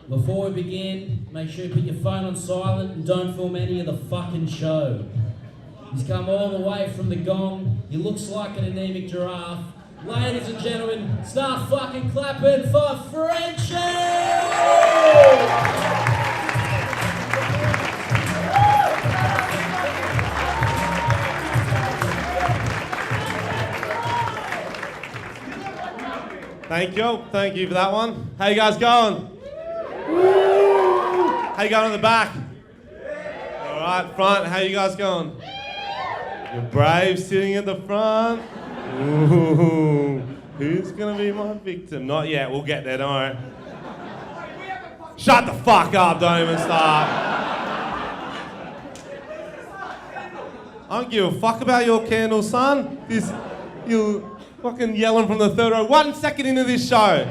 Before we begin, make sure you put your phone on silent and don't film any of the fucking show. He's come all the way from the Gong. He looks like an anemic giraffe. Ladies and gentlemen, start fucking clapping for Frenchy! Thank you for that one. How you guys going? How you going in the back? All right, front, how you guys going? You're brave sitting at the front. Ooh, who's gonna be my victim? Not yet, we'll get there, don't worry. Shut the fuck up, don't even start. I don't give a fuck about your candle, son. You fucking yelling from the third row 1 second into this show.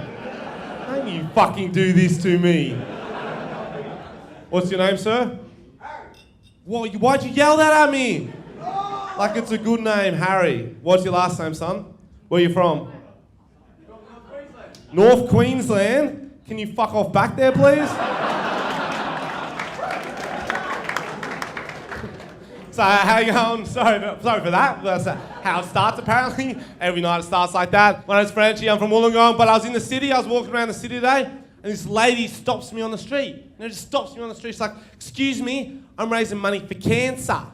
Don't you fucking do this to me. What's your name, sir? Harry. Why'd you yell that at me? Like it's a good name, Harry. What's your last name, son? Where are you from? North Queensland? Can you fuck off back there, please? So how you going? Sorry for that. That's how it starts apparently. Every night it starts like that. My name's Frenchy, I'm from Wollongong, but I was in the city, I was walking around the city today, and this lady stops me on the street. Just stops me on the street. She's like, "Excuse me, I'm raising money for cancer." I'm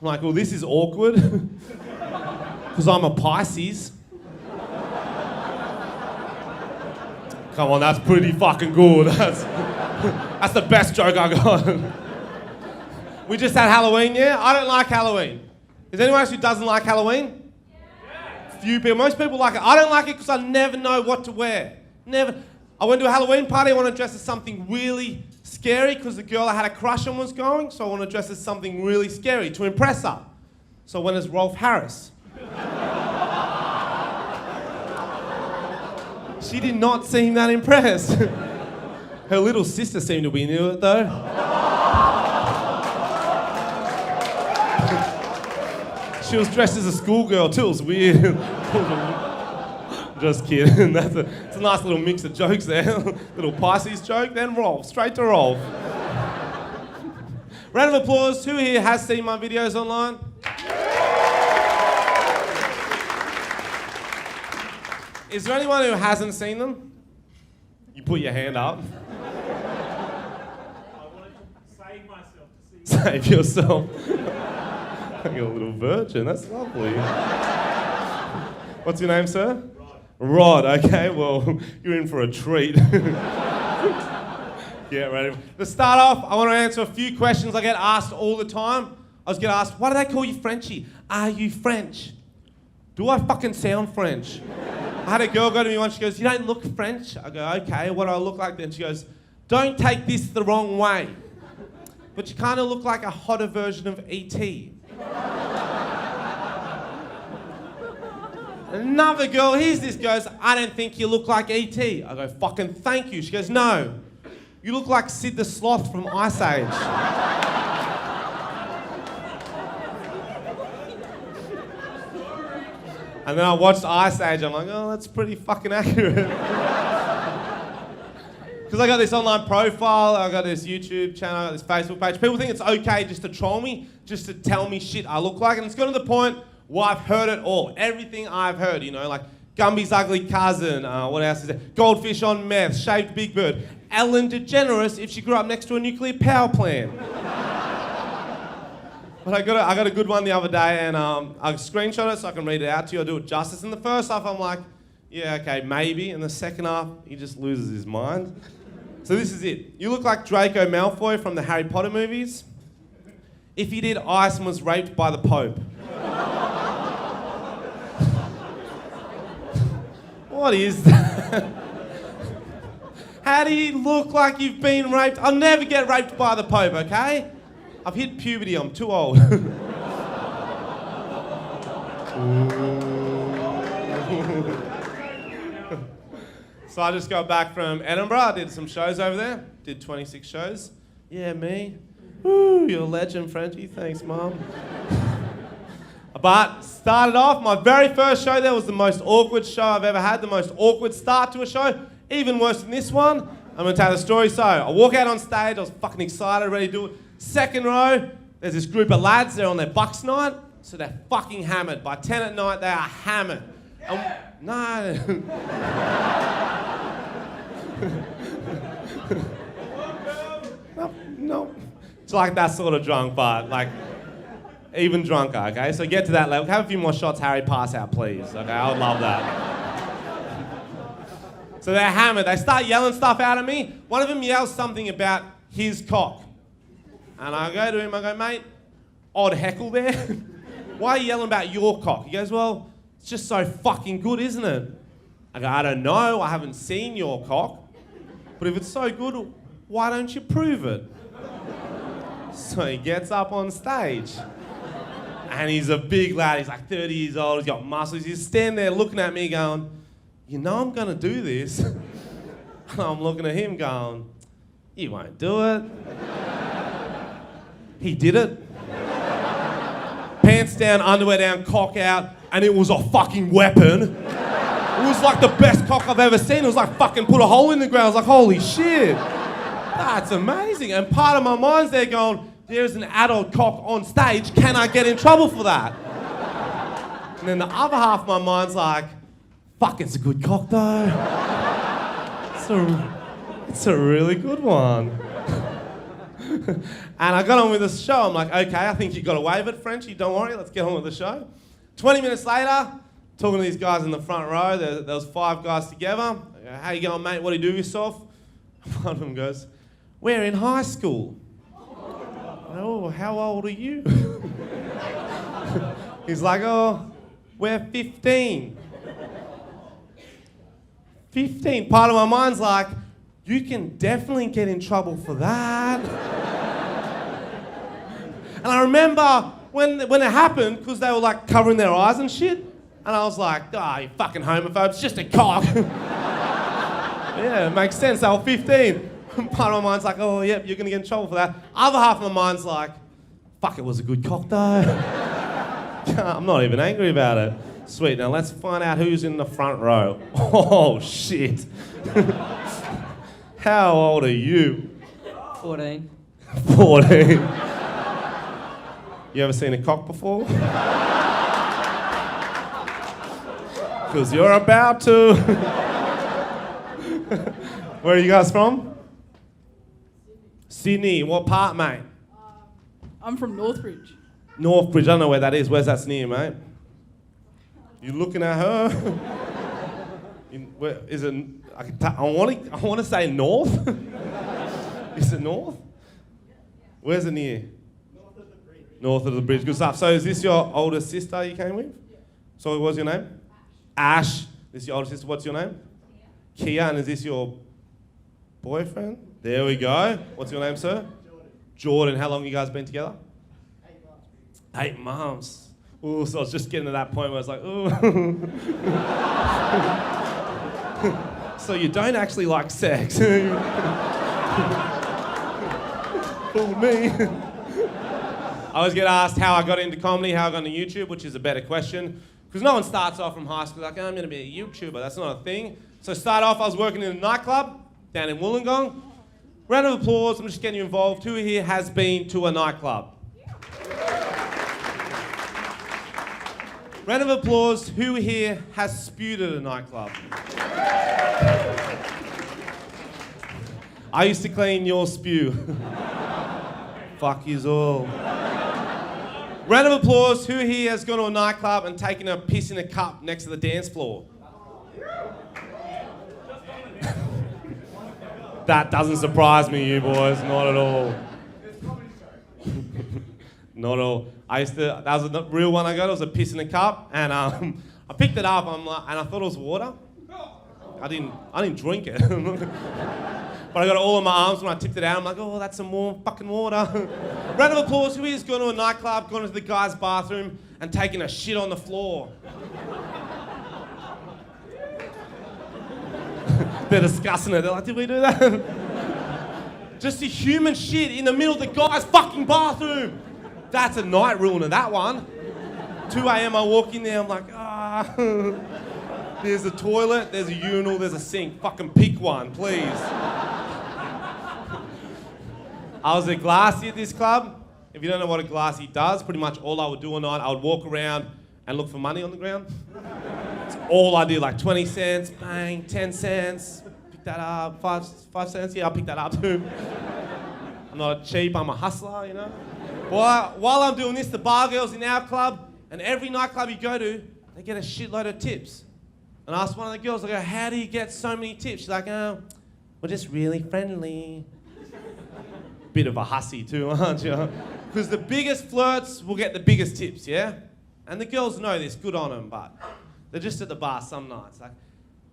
like, well, this is awkward. Because I'm a Pisces. Come on, that's pretty fucking good. That's the best joke I got. We just had Halloween, yeah? I don't like Halloween. Is anyone else who doesn't like Halloween? Yeah. Few people. Most people like it. I don't like it because I never know what to wear. Never. I went to a Halloween party. I want to dress as something really scary because the girl I had a crush on was going. So I want to dress as something really scary to impress her. So I went as Rolf Harris. She did not seem that impressed. Her little sister seemed to be into it though. She was dressed as a schoolgirl too, it was weird. Just kidding, it's a nice little mix of jokes there. Little Pisces joke, then Rolf, straight to Rolf. Round of applause, who here has seen my videos online? Is there anyone who hasn't seen them? You put your hand up. I wanted to save myself to see. Save yourself. You're a little virgin, that's lovely. What's your name, sir? Rod, okay, well, you're in for a treat. Get ready. To start off, I want to answer a few questions I get asked all the time. I was getting asked, why do they call you Frenchy? Are you French? Do I fucking sound French? I had a girl go to me once, she goes, you don't look French. I go, okay, what do I look like then? She goes, don't take this the wrong way, but you kind of look like a hotter version of E.T. Another girl, here's this, goes, I don't think you look like E.T. I go, fucking thank you. She goes, no, you look like Sid the Sloth from Ice Age. And then I watched Ice Age, I'm like, oh, that's pretty fucking accurate. Because I got this online profile, I got this YouTube channel, I got this Facebook page. People think it's okay just to troll me, just to tell me shit I look like. And it's gotten to the point where I've heard it all. Everything I've heard, you know, like Gumby's ugly cousin, what else is there? Goldfish on meth, shaved Big Bird. Ellen DeGeneres if she grew up next to a nuclear power plant. But I got a good one the other day and I screenshot it so I can read it out to you. I'll do it justice. In the first half I'm like, yeah, okay, maybe. In the second half, he just loses his mind. So this is it. You look like Draco Malfoy from the Harry Potter movies if he did ice and was raped by the Pope. What is that? How do you look like you've been raped? I'll never get raped by the Pope, okay? I've hit puberty, I'm too old. So I just got back from Edinburgh, I did some shows over there, did 26 shows. Yeah, me. Woo, you're a legend, Frenchy, thanks, Mum. But started off, my very first show there was the most awkward show I've ever had, the most awkward start to a show, even worse than this one. I'm gonna tell the story. So I walk out on stage, I was fucking excited, ready to do it. Second row, there's this group of lads, they're on their Bucks night, so they're fucking hammered. By 10 at night, they are hammered. No. No. It's like that sort of drunk, but like even drunker, okay? So get to that level. Have a few more shots, Harry, pass out, please. Okay, I would love that. So they're hammered. They start yelling stuff out at me. One of them yells something about his cock. And I go to him, I go, mate, odd heckle there. Why are you yelling about your cock? He goes, well, it's just so fucking good, isn't it? I go, I don't know, I haven't seen your cock. But if it's so good, why don't you prove it? So he gets up on stage. And he's a big lad, he's like 30 years old, he's got muscles. He's standing there looking at me going, you know I'm gonna do this. And I'm looking at him going, you won't do it. He did it. Pants down, underwear down, cock out, and it was a fucking weapon. It was like the best cock I've ever seen. It was like fucking put a hole in the ground. I was like, holy shit. That's amazing. And part of my mind's there going, there's an adult cock on stage, can I get in trouble for that? And then the other half of my mind's like, fuck, it's a good cock though. It's a really good one. And I got on with the show. I'm like, okay, I think you got away with it, Frenchy. Don't worry, let's get on with the show. 20 minutes later, talking to these guys in the front row. There was 5 guys together. I go, how you going, mate? What do you do with yourself? One of them goes, we're in high school. Oh, how old are you? He's like, oh, we're 15. 15. Part of my mind's like, you can definitely get in trouble for that. And I remember when it happened, because they were like covering their eyes and shit, and I was like, oh, you fucking homophobes, it's just a cock. Yeah, it makes sense, they were 15. Part of my mind's like, oh, yep, you're gonna get in trouble for that. Other half of my mind's like, fuck, it was a good cock though. I'm not even angry about it. Sweet, now let's find out who's in the front row. Oh, shit. How old are you? 14. 14. You ever seen a cock before? Because you're about to. Where are you guys from? Sydney. What part, mate? I'm from Northbridge. Northbridge, I don't know where that is. Where's that near, mate? You looking at her? Where, is it? I want to say north. Is it north? Where's it near? North of the bridge. North of the bridge. Good stuff. So is this your older sister you came with? So what's your name? Ash. This is your older sister. What's your name? Kia. And is this your boyfriend? There we go. What's your name, sir? Jordan. How long have you guys been together? 8 months. Ooh, so I was just getting to that point where I was like, ooh. So you don't actually like sex. Fooled me. I always get asked how I got into comedy, how I got into YouTube, which is a better question. Because no one starts off from high school like, oh, I'm going to be a YouTuber. That's not a thing. So start off, I was working in a nightclub down in Wollongong. Round of applause, I'm just getting you involved. Who here has been to a nightclub? Round of applause, who here has spewed at a nightclub? I used to clean your spew. Fuck yous all. Round of applause, who here has gone to a nightclub and taken a piss in a cup next to the dance floor? That doesn't surprise me, you boys, not at all. Not at all. That was a real one I got. It was a piss in a cup, and I picked it up. And I thought it was water. I didn't drink it, but I got it all on my arms when I tipped it out. I'm like, oh, that's some warm fucking water. Round of applause. Who has gone to a nightclub, gone into the guy's bathroom, and taken a shit on the floor? They're discussing it. They're like, did we do that? Just a human shit in the middle of the guy's fucking bathroom. That's a night ruiner, that one. 2 a.m. I walk in there, I'm like, there's a toilet, there's a urinal, there's a sink. Fucking pick one, please. I was a glassy at this club. If you don't know what a glassy does, pretty much all I would do all night, I would walk around and look for money on the ground. That's all I did, like 20 cents, bang, 10 cents, pick that up, 5 cents, yeah, I'll pick that up too. I'm not cheap, I'm a hustler, you know. While I'm doing this, the bar girls in our club, and every nightclub you go to, they get a shitload of tips. And I asked one of the girls, I go, how do you get so many tips? She's like, oh, we're just really friendly. Bit of a hussy too, aren't you? Because the biggest flirts will get the biggest tips, yeah? And the girls know this, good on them, but they're just at the bar some nights. Like,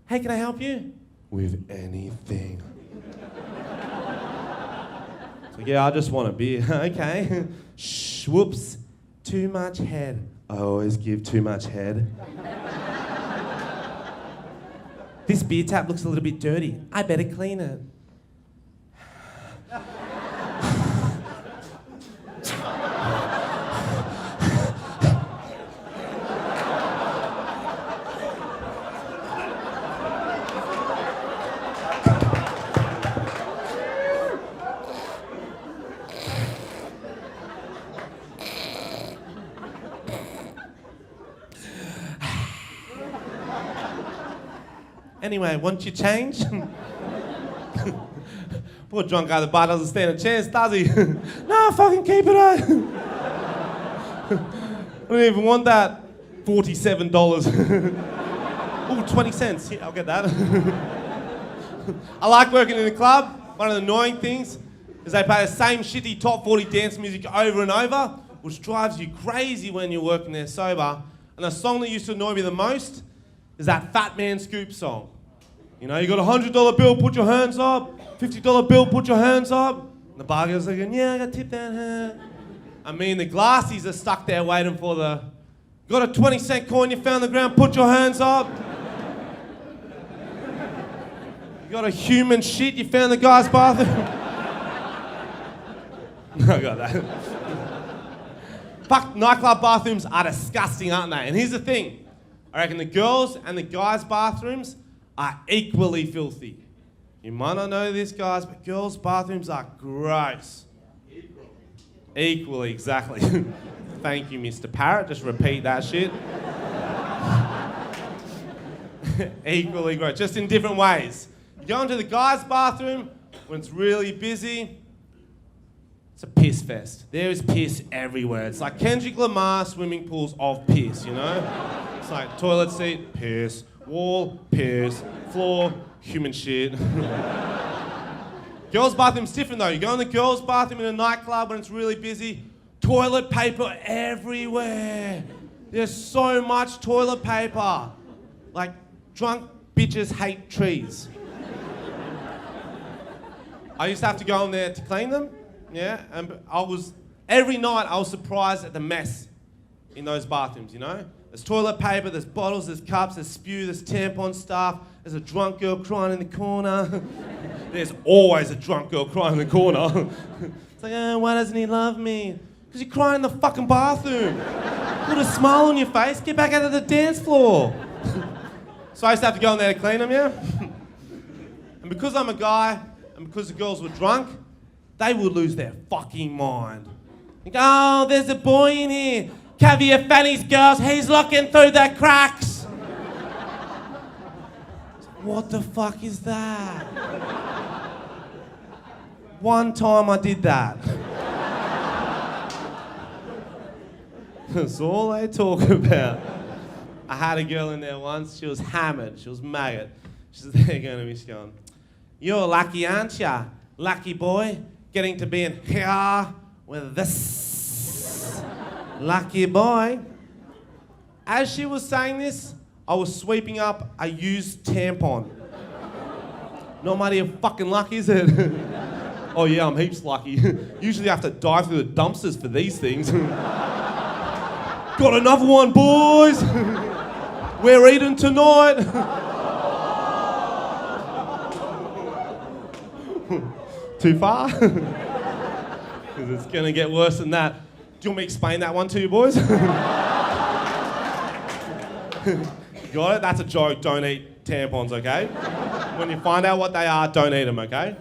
hey, can I help you? With anything. So yeah, I just want a beer. Okay. Shh, whoops. Too much head. I always give too much head. This beer tap looks a little bit dirty. I better clean it. Anyway, want your change? Poor drunk guy at the bar doesn't stand a chance, does he? No, fucking keep it on. I don't even want that $47. Oh, 20 cents. Yeah, I'll get that. I like working in a club. One of the annoying things is they play the same shitty top 40 dance music over and over, which drives you crazy when you're working there sober. And the song that used to annoy me the most is that Fat Man Scoop song. You know, you got a $100 bill, put your hands up. $50 bill, put your hands up. And the bar girl's like, yeah, I got tip that hand. I mean, the glassies are stuck there waiting for the, got a 20-cent coin you found on the ground, put your hands up. You got a human shit you found in the guy's bathroom. I got that. Fuck, nightclub bathrooms are disgusting, aren't they? And here's the thing. I reckon the girls' and the guys' bathrooms are equally filthy. You might not know this, guys, but girls' bathrooms are gross. Equally, exactly. Thank you, Mr. Parrot. Just repeat that shit. Equally gross, just in different ways. You go into the guys' bathroom when it's really busy. It's a piss fest. There is piss everywhere. It's like Kendrick Lamar swimming pools of piss, you know? It's like toilet seat, piss. Wall, piss. Floor, human shit. Girls' bathroom's different though. You go in the girls' bathroom in a nightclub when it's really busy, toilet paper everywhere. There's so much toilet paper. Like, drunk bitches hate trees. I used to have to go in there to clean them, yeah, and every night I was surprised at the mess in those bathrooms, you know? There's toilet paper, there's bottles, there's cups, there's spew, there's tampon stuff, there's a drunk girl crying in the corner. There's always a drunk girl crying in the corner. It's like, oh, why doesn't he love me? Because you're crying in the fucking bathroom. Put a smile on your face, get back out of the dance floor. So I used to have to go in there to clean them, yeah? And because I'm a guy, and because the girls were drunk, they would lose their fucking mind. Like, oh, there's a boy in here. Caviar fannies, girls, he's looking through the cracks. What the fuck is that? One time I did that. That's all they talk about. I had a girl in there once, she was hammered, she was maggot. She's there going to me, she's going, you're lucky, aren't ya? Lucky boy, getting to be in here with this. Lucky boy. As she was saying this, I was sweeping up a used tampon. Not mighty fucking luck, is it? Oh yeah, I'm heaps lucky. Usually I have to dive through the dumpsters for these things. Got another one, boys. We're eating tonight. Too far? Because it's gonna get worse than that. Do you want me to explain that one to you, boys? Got it? That's a joke. Don't eat tampons, okay? When you find out what they are, don't eat them, okay?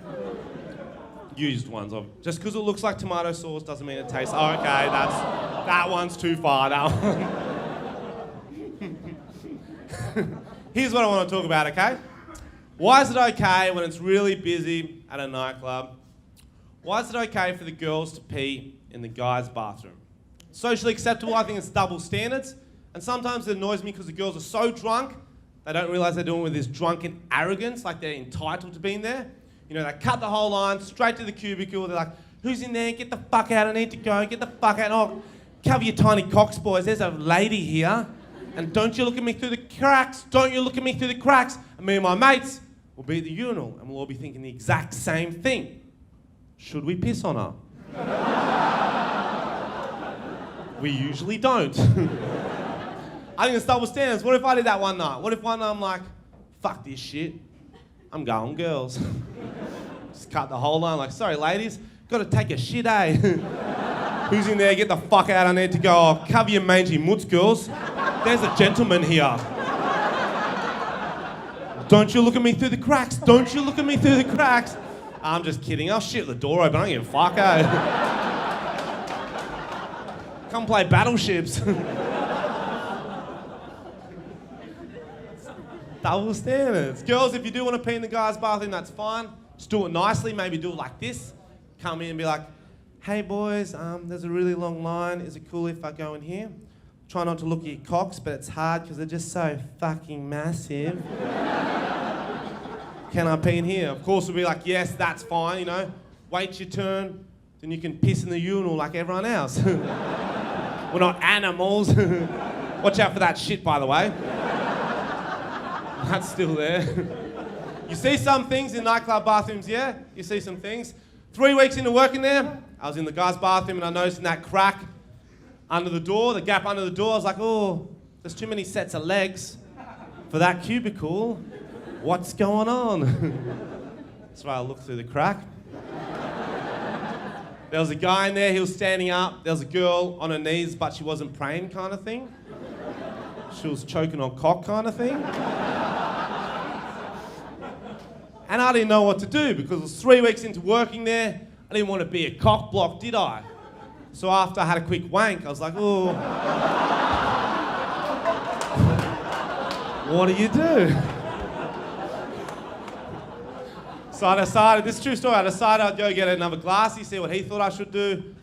Used ones. Just because it looks like tomato sauce doesn't mean it tastes. Oh, okay, that one's too far. That one. Here's what I want to talk about, okay? Why is it okay when it's really busy at a nightclub? Why is it okay for the girls to pee in the guys' bathroom? Socially acceptable, I think it's double standards. And sometimes it annoys me because the girls are so drunk, they don't realise they're doing it with this drunken arrogance, like they're entitled to being there. You know, they cut the whole line, straight to the cubicle. They're like, who's in there? Get the fuck out, I need to go. Get the fuck out. Oh, cover your tiny cocks, boys. There's a lady here. And don't you look at me through the cracks. Don't you look at me through the cracks. And me and my mates will be at the urinal and we'll all be thinking the exact same thing. Should we piss on her? We usually don't. I think it's double standards. What if I did that one night? What if one night I'm like, fuck this shit. I'm going girls. Just cut the whole line like, sorry ladies, gotta take a shit, eh? Who's in there? Get the fuck out, I need to go. Oh, cover your mangy mutts, girls. There's a gentleman here. Don't you look at me through the cracks. Don't you look at me through the cracks. I'm just kidding. I'll shit the door open. I don't give a fuck, eh? Come play battleships. Double standards. Girls, if you do want to pee in the guy's bathroom, that's fine. Just do it nicely. Maybe do it like this. Come in and be like, hey boys, there's a really long line. Is it cool if I go in here? Try not to look at your cocks, but it's hard because they're just so fucking massive. Can I pee in here? Of course, we'll be like, yes, that's fine, you know. Wait your turn, then you can piss in the urinal like everyone else. We're not animals. Watch out for that shit, by the way. That's still there. You see some things in nightclub bathrooms, yeah? You see some things. 3 weeks into working there, I was in the guy's bathroom and I noticed in that crack under the door, the gap under the door, I was like, oh, there's too many sets of legs for that cubicle. What's going on? That's why I looked through the crack. There was a guy in there, he was standing up. There was a girl on her knees, but she wasn't praying kind of thing. She was choking on cock kind of thing. And I didn't know what to do because it was 3 weeks into working there. I didn't want to be a cock block, did I? So after I had a quick wank, I was like, oh. What do you do? So I decided, this is a true story, I decided I'd go get another glassy, see what he thought I should do.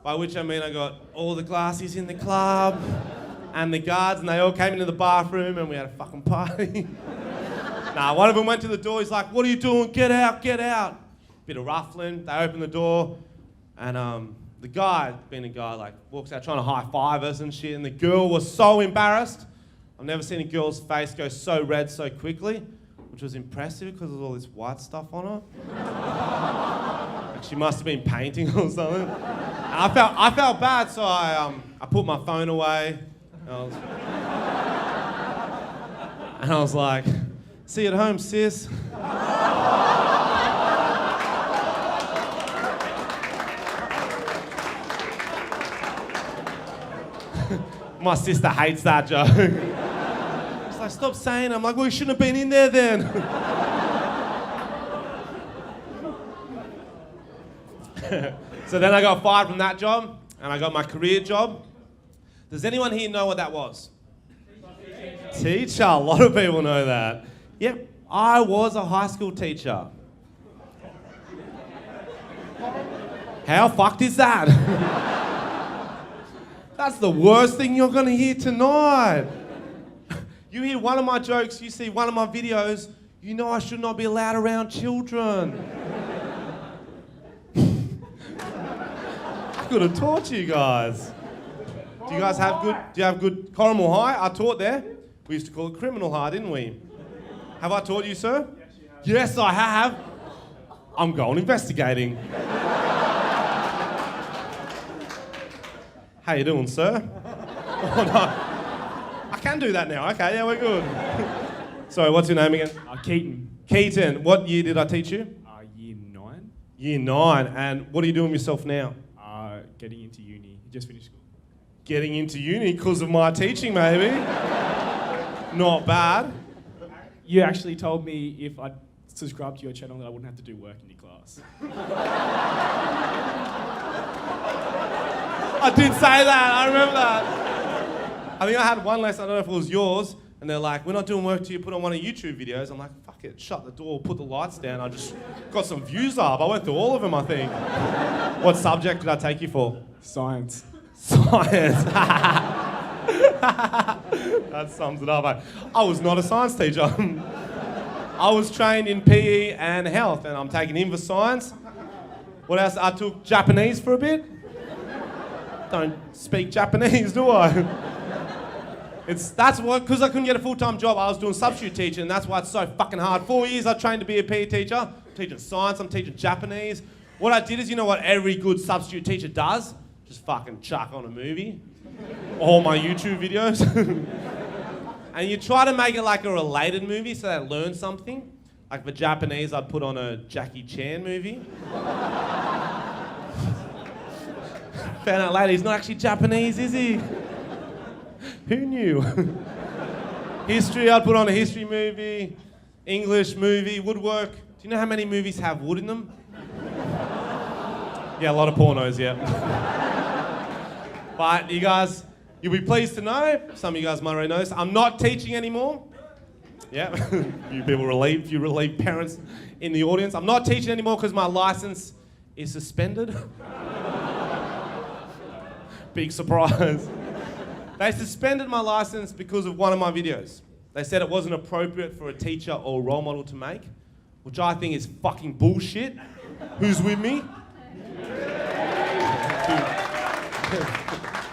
By which I mean I got all the glassies in the club and the guards, and they all came into the bathroom and we had a fucking party. Nah, one of them went to the door, he's like, what are you doing? Get out, get out. Bit of ruffling, they opened the door, and the guy, being a guy, like, walks out trying to high-five us and shit, and the girl was so embarrassed. I've never seen a girl's face go so red so quickly, which was impressive because there's all this white stuff on her. Like she must have been painting or something. And I felt bad, so I put my phone away, and I was like, see you at home, sis. My sister hates that joke. She's like, stop saying it. I'm like, well, you shouldn't have been in there then. So then I got fired from that job, and I got my career job. Does anyone here know what that was? Teacher. A lot of people know that. Yep, I was a high school teacher. How fucked is that? That's the worst thing you're gonna hear tonight. You hear one of my jokes, you see one of my videos, you know I should not be allowed around children. I could have taught you guys. Do you have good Corrimal High? I taught there. We used to call it Criminal High, didn't we? Have I taught you, sir? Yes, you have. Yes, I have. I'm going investigating. How you doing, sir? Oh, no. I can do that now. Okay, yeah, we're good. Sorry, what's your name again? Keaton. Keaton. What year did I teach you? Year 9. Year 9. And what are you doing with yourself now? Getting into uni. Just finished school. Getting into uni because of my teaching, maybe. Not bad. You actually told me if I subscribe to your channel that I wouldn't have to do work in your class. I did say that, I remember that. I think I had one lesson, I don't know if it was yours, and they're like, we're not doing work till you put on one of YouTube videos. I'm like, fuck it, shut the door, put the lights down. I just got some views up. I went through all of them, I think. What subject did I take you for? Science. Science. That sums it up. I was not a science teacher. I was trained in PE and health, and I'm taking in for science. What else? I took Japanese for a bit. Don't speak Japanese, do I? That's what, because I couldn't get a full-time job, I was doing substitute teaching, and that's why it's so fucking hard. 4 years I trained to be a PE teacher. I'm teaching science, I'm teaching Japanese. What I did is, you know what every good substitute teacher does? Just fucking chuck on a movie. All my YouTube videos. And you try to make it like a related movie so they learn something. Like for Japanese, I'd put on a Jackie Chan movie. Found out later, he's not actually Japanese, is he? Who knew? History, I'd put on a history movie. English movie, woodwork. Do you know how many movies have wood in them? Yeah, a lot of pornos, yeah. But you guys, you'll be pleased to know, some of you guys might already know this, I'm not teaching anymore. Yeah, you relieved parents in the audience. I'm not teaching anymore because my license is suspended. Big surprise. They suspended my license because of one of my videos. They said it wasn't appropriate for a teacher or role model to make, which I think is fucking bullshit. Who's with me?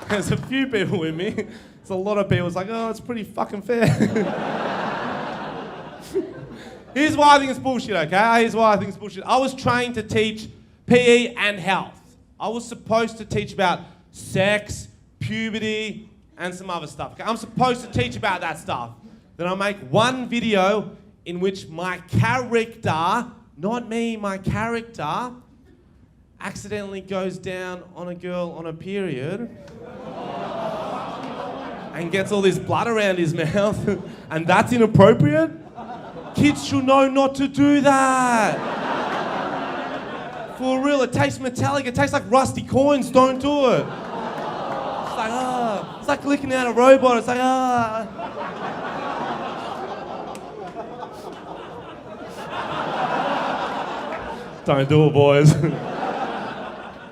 There's a few people with me. There's a lot of people. It's like, oh, it's pretty fucking fair. Here's why I think it's bullshit, okay? Here's why I think it's bullshit. I was trained to teach PE and health. I was supposed to teach about sex, puberty, and some other stuff. Okay? I'm supposed to teach about that stuff. Then I make one video in which my character, not me, my character, accidentally goes down on a girl on a period and gets all this blood around his mouth, and that's inappropriate? Kids should know not to do that. For real, it tastes metallic, it tastes like rusty coins, don't do it. It's like, ah, it's like licking out a robot, it's like, ah. Don't do it, boys.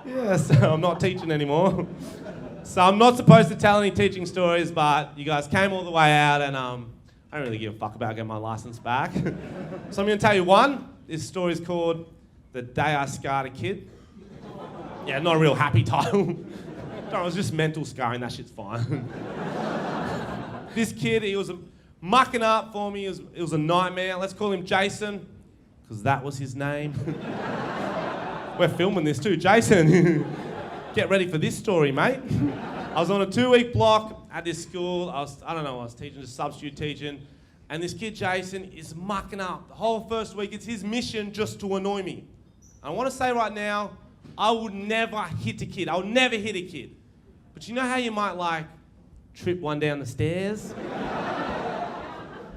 Yes, I'm not teaching anymore. So I'm not supposed to tell any teaching stories, but you guys came all the way out, and I don't really give a fuck about getting my license back. So I'm going to tell you one. This story is called The Day I Scarred a Kid. Yeah, not a real happy title. It was just mental scarring, that shit's fine. This kid, he was mucking up for me. It was a nightmare. Let's call him Jason, because that was his name. We're filming this too. Jason, get ready for this story, mate. I was on a 2-week block at this school. I was teaching, just substitute teaching. And this kid, Jason, is mucking up. The whole first week, it's his mission just to annoy me. And I want to say right now, I would never hit a kid. I would never hit a kid. But you know how you might, like, trip one down the stairs?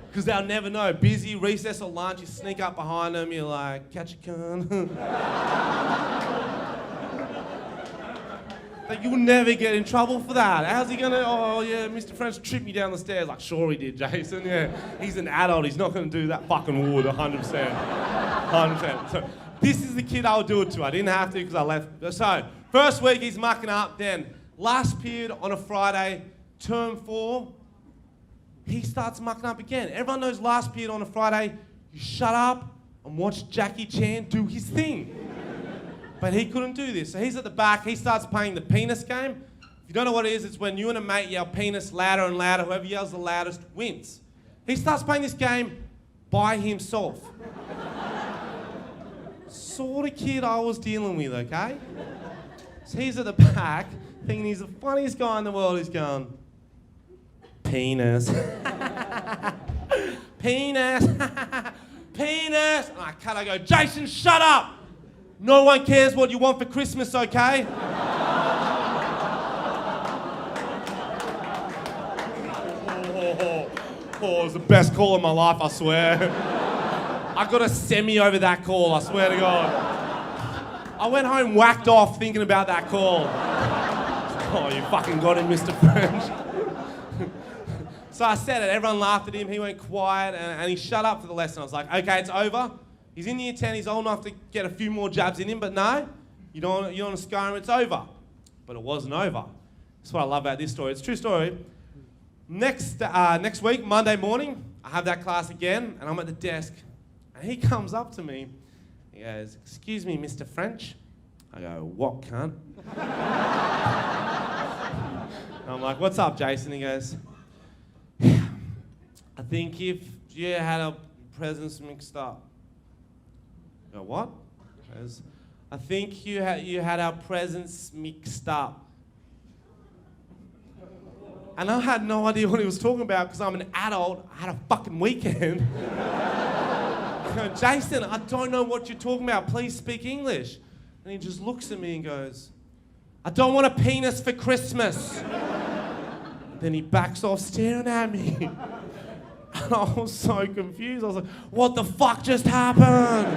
Because they'll never know. Busy, recess or lunch, you sneak up behind them, you're like, catch a cunt. Like, you'll never get in trouble for that. How's he gonna, oh yeah, Mr. French tripped me down the stairs. Like, sure he did, Jason, yeah. He's an adult, he's not gonna do that fucking wood, 100%. 100%. So, this is the kid I would do it to. I didn't have to because I left. So, first week he's mucking up, then last period on a Friday, term 4, he starts mucking up again. Everyone knows last period on a Friday, you shut up and watch Jackie Chan do his thing. But he couldn't do this. So he's at the back, he starts playing the penis game. If you don't know what it is, it's when you and a mate yell penis louder and louder. Whoever yells the loudest wins. He starts playing this game by himself. Sort of kid I was dealing with, okay? So he's at the back, thinking he's the funniest guy in the world. He's going, penis. Penis. Penis. And I go, Jason, shut up. No one cares what you want for Christmas, okay? Oh, it was the best call of my life, I swear. I got a semi over that call, I swear to God. I went home whacked off thinking about that call. Oh, you fucking got him, Mr. French. So I said it, everyone laughed at him, he went quiet, and he shut up for the lesson. I was like, okay, it's over. He's in year 10, he's old enough to get a few more jabs in him, but no, you don't want to scar him, it's over. But it wasn't over. That's what I love about this story. It's a true story. Next week, Monday morning, I have that class again, and I'm at the desk, and he comes up to me. He goes, "Excuse me, Mr. French." I go, "What, cunt?" And I'm like, "What's up, Jason?" He goes, "I think if you had our presents mixed up." I go, "What?" He goes, "I think you had our presents mixed up." And I had no idea what he was talking about because I'm an adult. I had a fucking weekend. I go, "Jason, I don't know what you're talking about. Please speak English." And he just looks at me and goes, "I don't want a penis for Christmas." Then he backs off staring at me. And I was so confused. I was like, what the fuck just happened?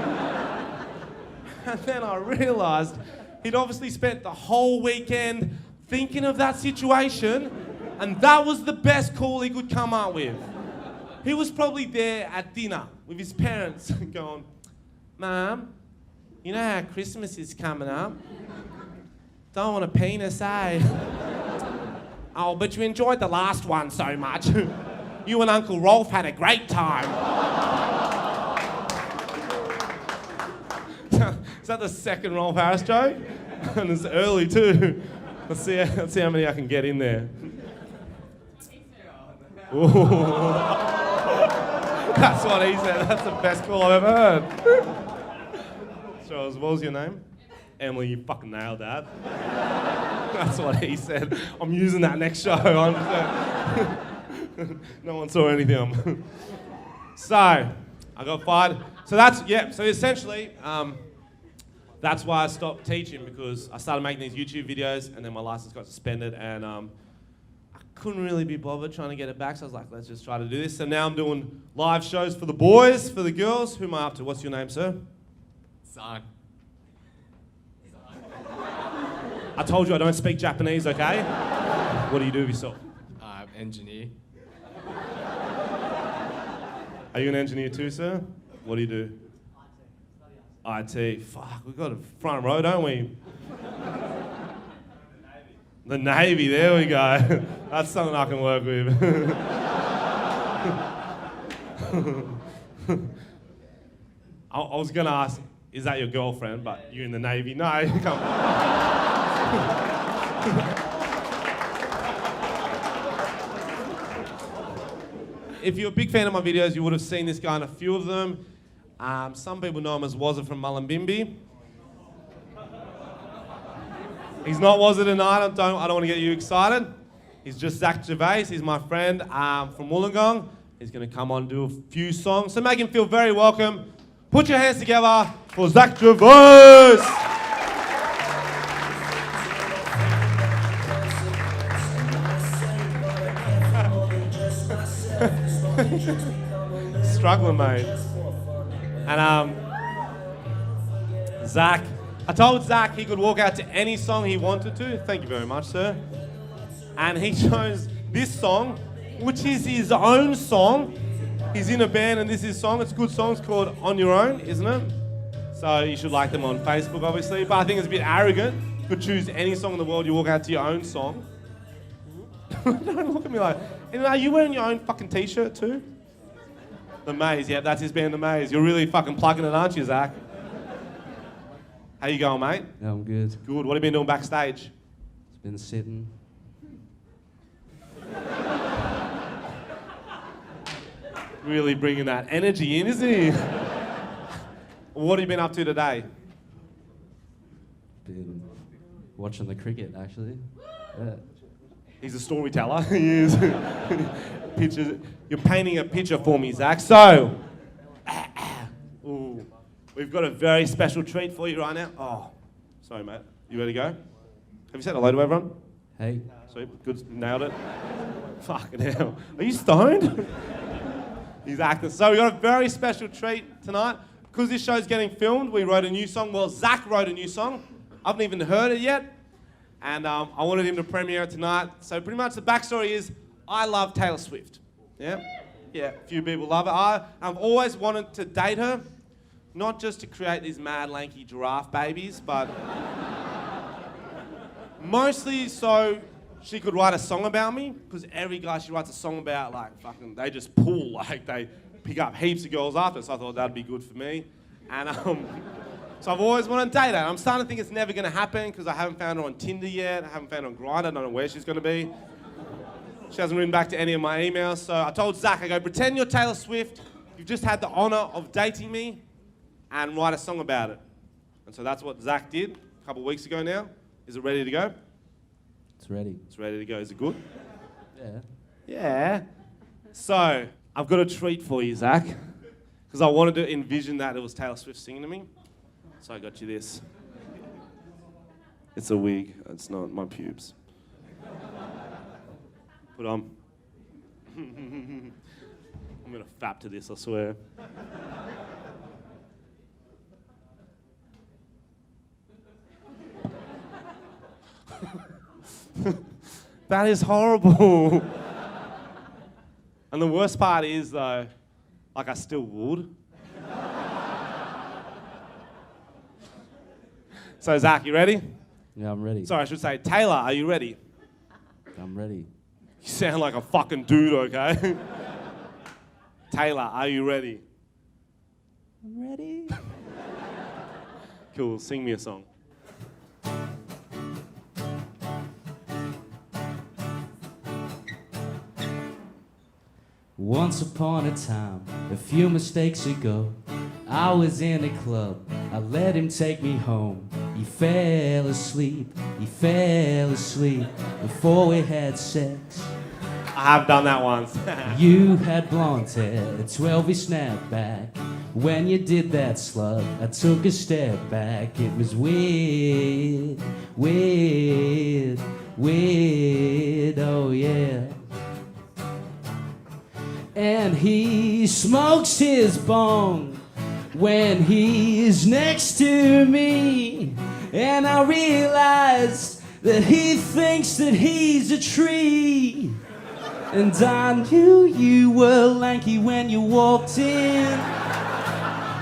And then I realised he'd obviously spent the whole weekend thinking of that situation, and that was the best call he could come up with. He was probably there at dinner with his parents going, "Mum, you know how Christmas is coming up? Don't want a penis, eh?" "Oh, but you enjoyed the last one so much. You and Uncle Rolf had a great time." Is that the second Rolf Harris joke? And it's early too. Let's see how many I can get in there. Ooh. That's what he said. That's the best call I've ever heard. So, what was your name? Emily, you fucking nailed that. That's what he said. I'm using that next show. No one saw anything. So, I got fired. So so essentially, that's why I stopped teaching, because I started making these YouTube videos and then my license got suspended, and I couldn't really be bothered trying to get it back, so I was like, let's just try to do this. So now I'm doing live shows for the boys, for the girls. Who am I up to? What's your name, sir? Son. I told you I don't speak Japanese, okay? What do you do with yourself? Engineer. Are you an engineer too, sir? What do you do? IT. Fuck, we've got a front row, don't we? The Navy, there we go. That's something I can work with. I was going to ask, is that your girlfriend? But you're in the Navy. No, come on. If you're a big fan of my videos, you would have seen this guy in a few of them. Some people know him as Wazza from Mullumbimby. He's not Wazza tonight, I don't want to get you excited. He's just Zach Gervais, he's my friend from Wollongong. He's going to come on and do a few songs. So make him feel very welcome. Put your hands together for Zach Gervais! Struggling, mate. And Zach, I told Zach he could walk out to any song he wanted to. Thank you very much, sir. And he chose this song, which is his own song. He's in a band and this is his song. It's a good song. It's called On Your Own, isn't it? So you should like them on Facebook, obviously. But I think it's a bit arrogant. You could choose any song in the world, you walk out to your own song. Don't look at me like, and are you wearing your own fucking t-shirt too? The Maze, yeah, that's his band, The Maze. You're really fucking plugging it, aren't you, Zach? How you going, mate? Yeah, I'm good. Good. What have you been doing backstage? It's been sitting. Really bringing that energy in, isn't he? What have you been up to today? Been watching the cricket, actually. Yeah. He's a storyteller. He is. Pictures. You're painting a picture for me, Zach. So, ooh, we've got a very special treat for you right now. Oh, sorry, mate. You ready to go? Have you said hello to everyone? Hey. Sweet. Good. Nailed it. Fucking hell. Are you stoned? He's acting. So we got a very special treat tonight. Because this show's getting filmed, we wrote a new song. Well, Zach wrote a new song. I haven't even heard it yet. And I wanted him to premiere it tonight. So pretty much the backstory is, I love Taylor Swift. Yeah? Yeah, a few people love it. I've always wanted to date her. Not just to create these mad, lanky giraffe babies, but mostly so she could write a song about me. Because every guy she writes a song about, like, fucking, they just pull, like, they pick up heaps of girls after. So I thought that'd be good for me. And so I've always wanted to date her. I'm starting to think it's never going to happen because I haven't found her on Tinder yet. I haven't found her on Grindr. I don't know where she's going to be. She hasn't written back to any of my emails. So I told Zach, I go, pretend you're Taylor Swift. You've just had the honour of dating me and write a song about it. And so that's what Zach did a couple of weeks ago now. Is it ready to go? It's ready. It's ready to go. Is it good? Yeah. Yeah. So I've got a treat for you, Zach. Because I wanted to envision that it was Taylor Swift singing to me. So I got you this. It's a wig. It's not my pubes. Put on. I'm going to fap to this, I swear. That is horrible. And the worst part is, though, like I still would. So, Zach, you ready? Yeah, I'm ready. Sorry, I should say, Taylor, are you ready? I'm ready. You sound like a fucking dude, okay? Taylor, are you ready? I'm ready. Cool, sing me a song. Once upon a time, a few mistakes ago, I was in a club. I let him take me home. He fell asleep before we had sex. I have done that once. You had blonde hair, a 12-y snapback. When you did that slug, I took a step back. It was weird, oh yeah. And he smokes his bong when he's next to me. And I realized that he thinks that he's a tree. And I knew you were lanky when you walked in.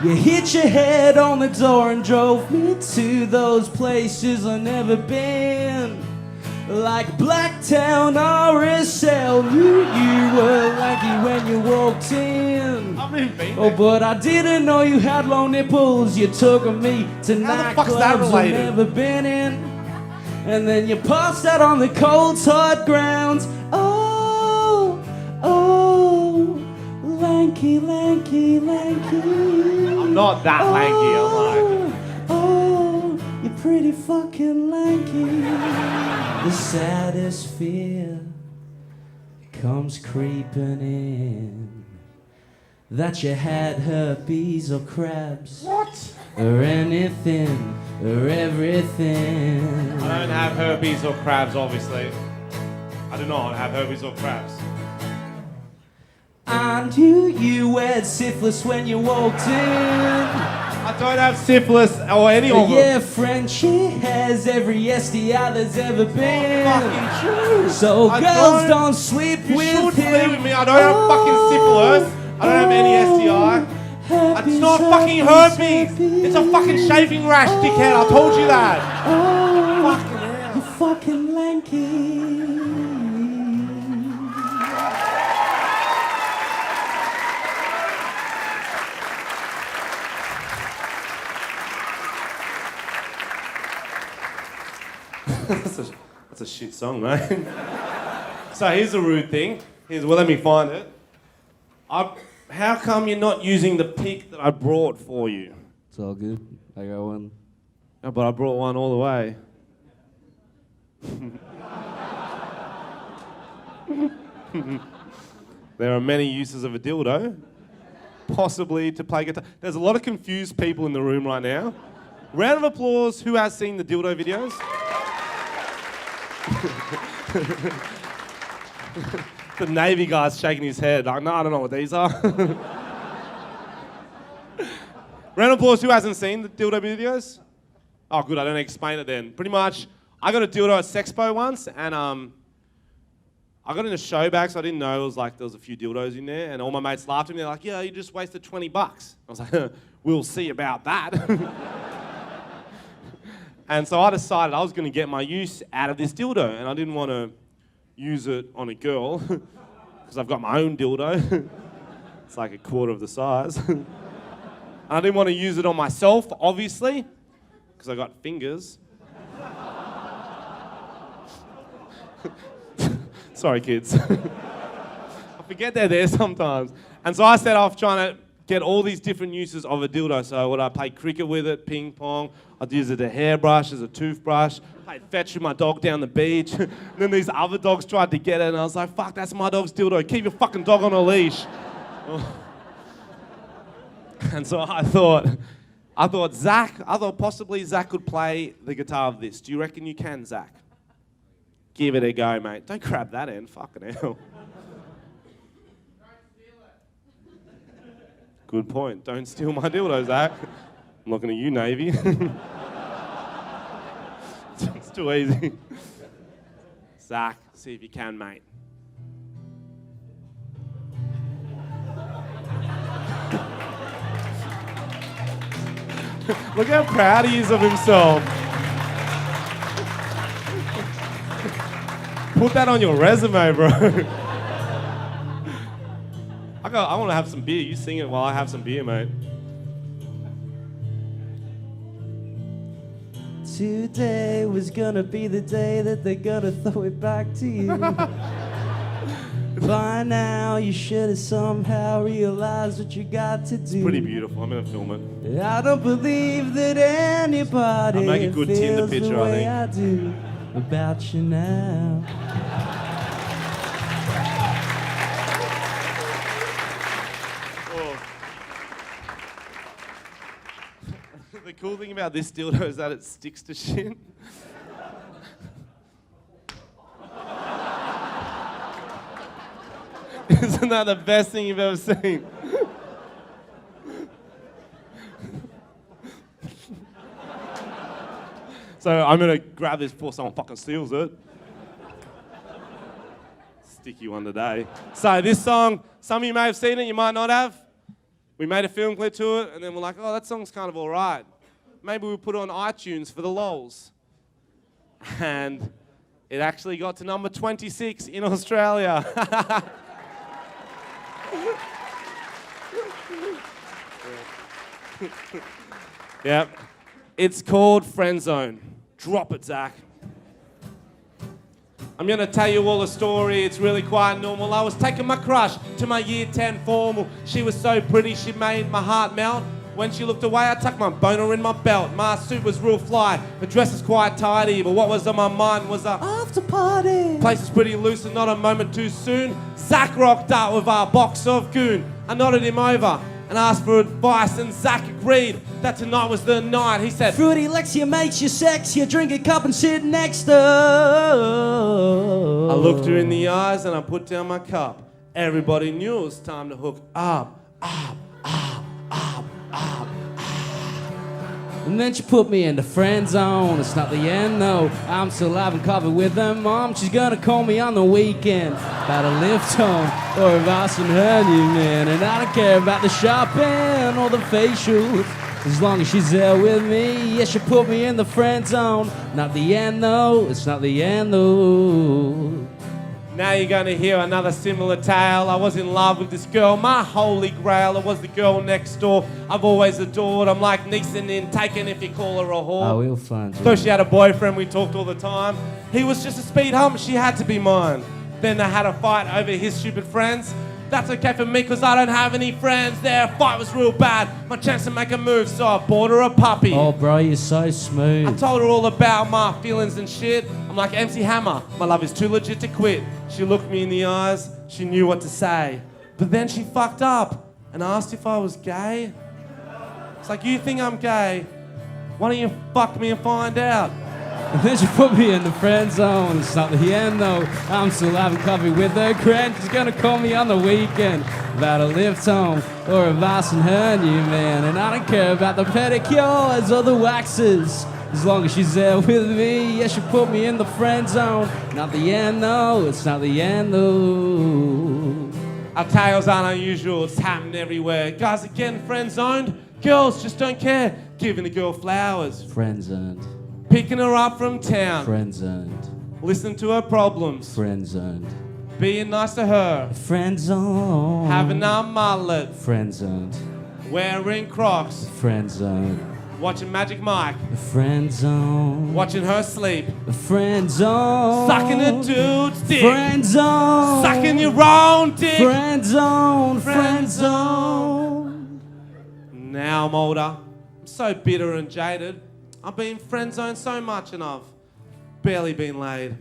You hit your head on the door and drove me to those places I've never been. Like Blacktown, RSL, knew you were lanky when you walked in. I've never been Oh, there. but I didn't know you had long nipples. You took me to How the fuck's that nightclubs I've related? never been in. And then you passed out on the cold, hard grounds. Oh, lanky, lanky, lanky. I'm not that lanky, I'm like... Oh, you're pretty fucking lanky. The saddest fear comes creeping in. That you had herpes or crabs. What? Or anything, or everything. I don't have herpes or crabs, obviously. I do not have herpes or crabs. I knew you had syphilis when you walked in. I don't have syphilis or any of them. Yeah, Frenchy has every STI there's ever been. Fucking true. So I girls don't sleep You with should him. sleep with me. I don't have fucking syphilis. I don't have any STI. It's not fucking herpes. It's a fucking shaving rash, dickhead. I told you that. Oh, Fucking hell. you fucking lanky. That's a shit song, mate. So here's a rude thing. Let me find it. How come you're not using the pic that I brought for you? It's all good. I got one. No, but I brought one all the way. There are many uses of a dildo. Possibly to play guitar. There's a lot of confused people in the room right now. Round of applause, who has seen the dildo videos? The Navy guy's shaking his head. Like, no, I don't know what these are. Round of applause, who hasn't seen the dildo videos? Oh, good, I don't explain it then. Pretty much, I got a dildo at Sexpo once, and I got in a show bag, so I didn't know it was like there was a few dildos in there, and all my mates laughed at me. They're like, yeah, you just wasted $20. I was like, we'll see about that. And so I decided I was going to get my use out of this dildo, and I didn't want to use it on a girl, because I've got my own dildo. It's like a quarter of the size. I didn't want to use it on myself, obviously, because I got fingers. Sorry, kids. I forget they're there sometimes. And so I set off trying to get all these different uses of a dildo. So would I play cricket with it, ping pong? I'd use it as a hairbrush, as a toothbrush. Played fetch with my dog down the beach. And then these other dogs tried to get it, and I was like, fuck, that's my dog's dildo. Keep your fucking dog on a leash. And so I thought possibly Zach could play the guitar of this. Do you reckon you can, Zach? Give it a go, mate. Don't grab that end. Fucking hell. Good point. Don't steal my dildo, Zach. I'm looking at you, Navy. It's too easy. Zach, see if you can, mate. Look how proud he is of himself. Put that on your resume, bro. I want to have some beer. You sing it while I have some beer, mate. Today was gonna be the day that they're gonna throw it back to you. By now, you should have somehow realized what you got to do. Pretty beautiful. I'm gonna film it. I don't believe that anybody I'll make a good Tinder feels picture, the I way think. I do about you now. The cool thing about this dildo is that it sticks to shit. Isn't that the best thing you've ever seen? So I'm gonna grab this before someone fucking steals it. Sticky one today. So this song, some of you may have seen it, you might not have. We made a film clip to it, and then we're like, oh, that song's kind of all right. Maybe we'll put it on iTunes for the lols. And it actually got to number 26 in Australia. Yep. It's called Friend Zone. Drop it, Zach. I'm going to tell you all a story. It's really quite normal. I was taking my crush to my year 10 formal. She was so pretty, she made my heart melt. When she looked away, I tucked my boner in my belt. My suit was real fly, the dress was quite tidy, but what was on my mind was a after party. Place was pretty loose and not a moment too soon. Zach rocked up with our box of goon. I nodded him over and asked for advice, and Zach agreed that tonight was the night. He said, Fruity licks you, makes you sex, you drink a cup and sit next to. I looked her in the eyes and I put down my cup. Everybody knew it was time to hook up, up, up, up, up. And then she put me in the friend zone. It's not the end, no. I'm still alive and covered with her mom. She's gonna call me on the weekend about a lift home or if I seen her new man. And I don't care about the shopping or the facials, as long as she's there with me. Yeah, she put me in the friend zone. Not the end, though. It's not the end, though. Now you're going to hear another similar tale. I was in love with this girl, my holy grail. It was the girl next door I've always adored. I'm like Neeson in Taken if you call her a whore. Oh, we'll find you. So she had a boyfriend, we talked all the time. He was just a speed hump, she had to be mine. Then they had a fight over his stupid friends. That's okay for me because I don't have any friends. Their fight was real bad. My chance to make a move, so I bought her a puppy. Oh, bro, you're so I smooth. told her all about my feelings and shit. I'm like MC Hammer, my love is too legit to quit. She looked me in the eyes, she knew what to say. But then she fucked up and asked if I was gay. It's like, you think I'm gay? Why don't you fuck me and find out? And then she put me in the friend zone. It's not the end though. I'm still having coffee with her friend. She's gonna call me on the weekend about a lift home or advice on her new man. And I don't care about the pedicures or the waxes, as long as she's there with me. Yeah, she put me in the friend zone. Not the end though. It's not the end though. Our tales aren't unusual, it's happening everywhere. Guys are getting friend zoned, girls just don't care. Giving a girl flowers, Friend zoned. picking her up from town, Friend zoned. listening to her problems, Friend zoned. being nice to her, Friend zone. having a mullet, Friend zoned. wearing Crocs, Friend zone. watching Magic Mike, Friend zone. watching her sleep, Friend zone. sucking a dude's dick, Friend zone. sucking your own dick. Friend zone. Friend zone. Now I'm older, I'm so bitter and jaded. I've been friend zoned so much and I've barely been laid.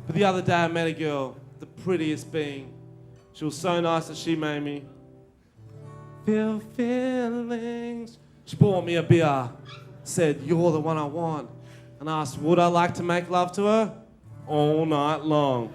But the other day I met a girl, the prettiest being. She was so nice that she made me feel feelings. She bought me a beer, said, "You're the one I want," and asked, would I like to make love to her all night long.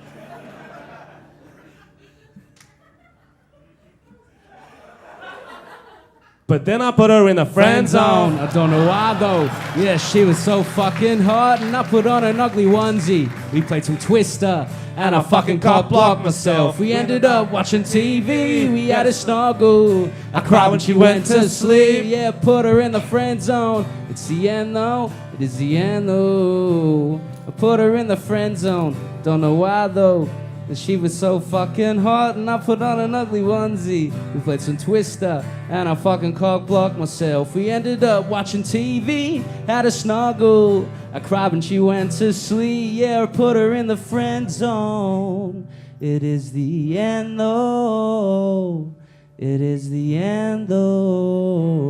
But then I put her in a friend zone. I don't know why though. Yeah, she was so fucking hot, and I put on an ugly onesie. We played some Twister, and I fucking cock blocked myself. We ended up watching TV. We had a snuggle. I cried when she went to sleep. Yeah, put her in the friend zone. It's the end though. It is the end though. I put her in the friend zone. Don't know why though. And she was so fucking hot, and I put on an ugly onesie. We played some Twister, and I fucking cock blocked myself. We ended up watching TV, had a snuggle. I cried when she went to sleep. Yeah, I put her in the friend zone. It is the end though. It is the end though.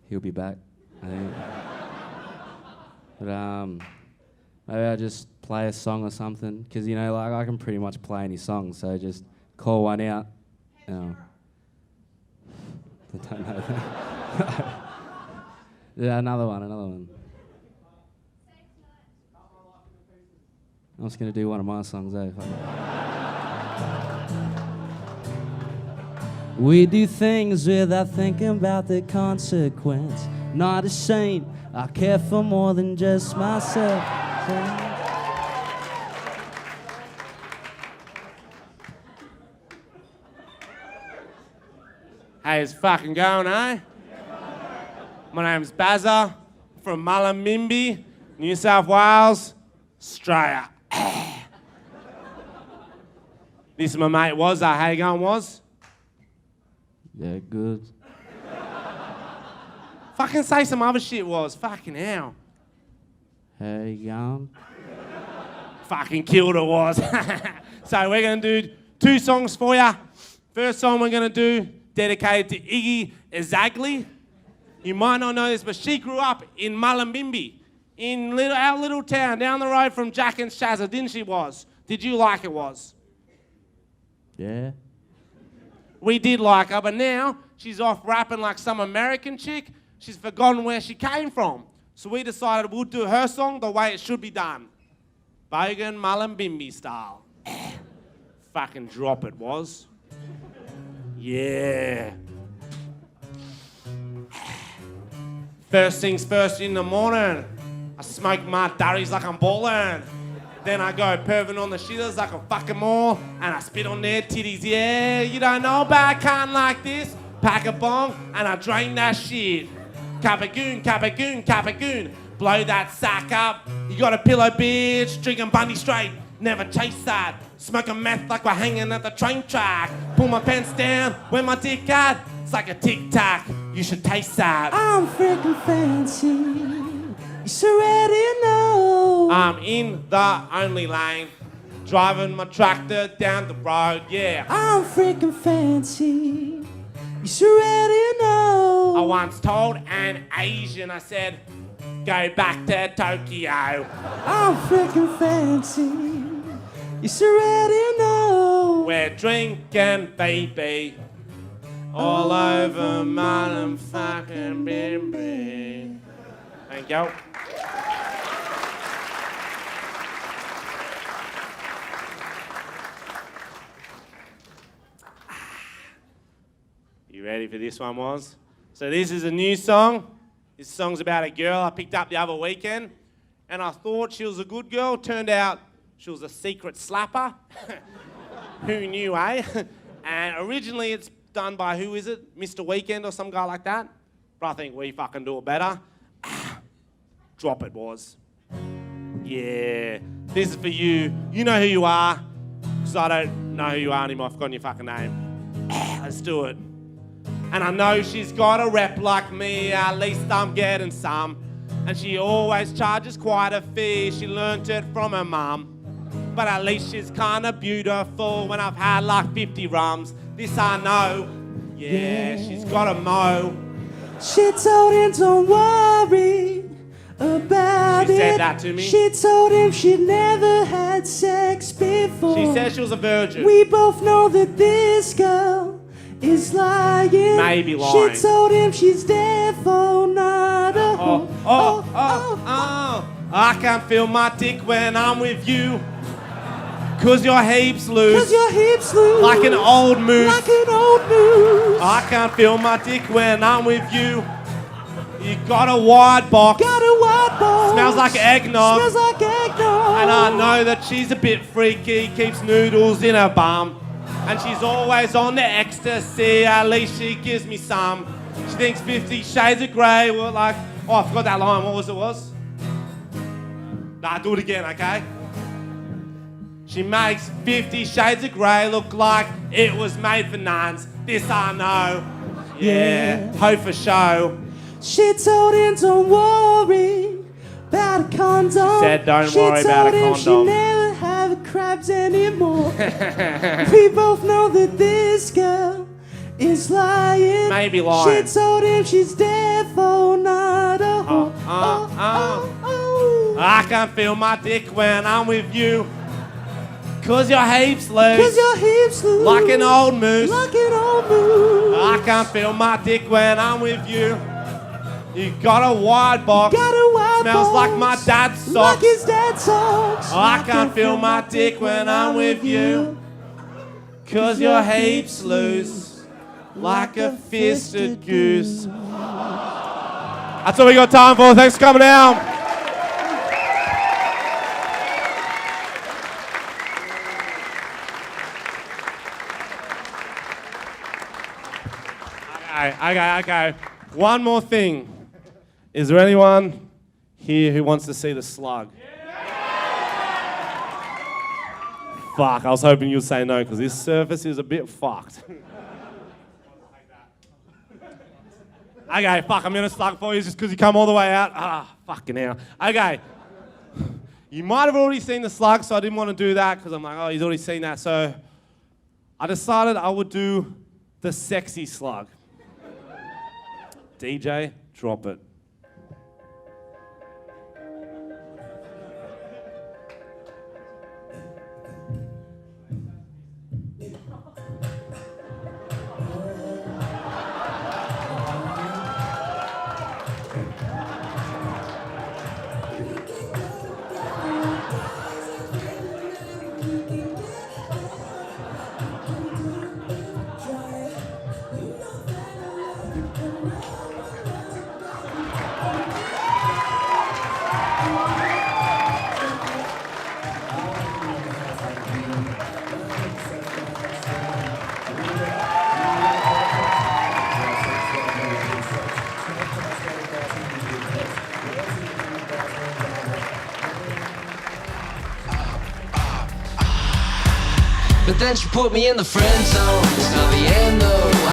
He'll be back, I think. But maybe I'll just play a song or something, because you know, like I can pretty much play any song, so just call one out. I don't know that. Yeah, another one. I'm just gonna do one of my songs, eh? Fuck it. We do things without thinking about the consequence. Not a saint, I care for more than just myself. Hey, it's fucking going, eh? My name's Bazza, from Mullumbimby, New South Wales, Australia. This is my mate Wazza. How you going, Waz? Yeah, good. Fucking say some other shit, Waz. Fucking hell. How you going? Fucking killed it, Waz. So we're gonna do 2 songs for ya. First song we're gonna do, dedicated to Iggy Azagli. You might not know this, but she grew up in Mullumbimby, in our little town down the road from Jack and Shazza, didn't she, Waz? Did you like it, Waz? Yeah. We did like her, but now she's off rapping like some American chick. She's forgotten where she came from. So we decided we'll do her song the way it should be done. Bogan Mullumbimby style. Fucking drop it, Waz. Yeah. First things first in the morning, I smoke my durries like I'm ballin'. Then I go perving on the shitters like a fucking more, and I spit on their titties. Yeah, you don't know about a cunt like this. Pack a bong and I drain that shit. Capagoon, capagoon, capagoon. Blow that sack up. You got a pillow, bitch. Drinking Bundy straight. Never chase that. Smoking meth like we're hanging at the train track. Pull my pants down. Where my dick at? It's like a tic tac. You should taste that. I'm freaking fancy. You already know. I'm in the only lane, driving my tractor down the road, yeah. I'm freaking fancy. You already know. I once told an Asian, I said, go back to Tokyo. I'm freaking fancy. You already know. We're drinking, baby, all over motherfucking baby. Thank you. You ready for this one, Woz? So this is a new song. This song's about a girl I picked up the other weekend, and I thought she was a good girl. Turned out she was a secret slapper. Who knew, eh? And originally it's done by, who is it? Mr. Weekend or some guy like that? But I think we fucking do it better. Drop it, Woz. Yeah. This is for you. You know who you are. Because I don't know who you are anymore. I've forgotten your fucking name. Let's do it. And I know she's got a rep like me, at least I'm getting some. And she always charges quite a fee, she learnt it from her mum. But at least she's kinda beautiful when I've had like 50 rums. This I know, yeah, she's got a mo. She told him don't worry about it. She said that to me. She told him she'd never had sex before. She said she was a virgin. We both know that this girl is lying. Maybe lying. She told him she's therefore not a hoe. Oh. I can't feel my dick when I'm with you. Cause your heaps loose. Cause your hips loose. Like an old moose. Like an old moose. I can't feel my dick when I'm with you. You got a wide box. Got a white box. Smells like eggnog. Smells like eggnog. And I know that she's a bit freaky. Keeps noodles in her bum. And she's always on the ecstasy. At least she gives me some. She thinks 50 Shades of Grey were like... Oh, I forgot that line. What was? Nah, do it again, okay? She makes 50 Shades of Grey look like it was made for nuns. This I know. Yeah, hope for show. She told him don't worry about a condom. She said don't worry about a condom. She told him she never have crabs anymore. We both know that this girl is lying. Maybe lying. She told him she's therefore not a hoe. I can't feel my dick when I'm with you. Cause your heaps loose. Cause your hips loose. Like an old moose. Like an old moose. I can't feel my dick when I'm with you. You got a wide box. Got a white Smells box. like my dad's socks. Like his dad's socks. I can't feel my dick when I'm with you. Cause your heaps loose. Like a fisted goose. That's all we got time for. Thanks for coming down. Okay. One more thing. Is there anyone here who wants to see the slug? Fuck, I was hoping you'd say no because this surface is a bit fucked. Okay, fuck, I'm gonna slug for you just because you come all the way out. Fucking hell. Okay. You might have already seen the slug, so I didn't want to do that because I'm like, oh, he's already seen that. So I decided I would do the sexy slug. DJ, drop it. But then she put me in the friend zone. It's not the end though.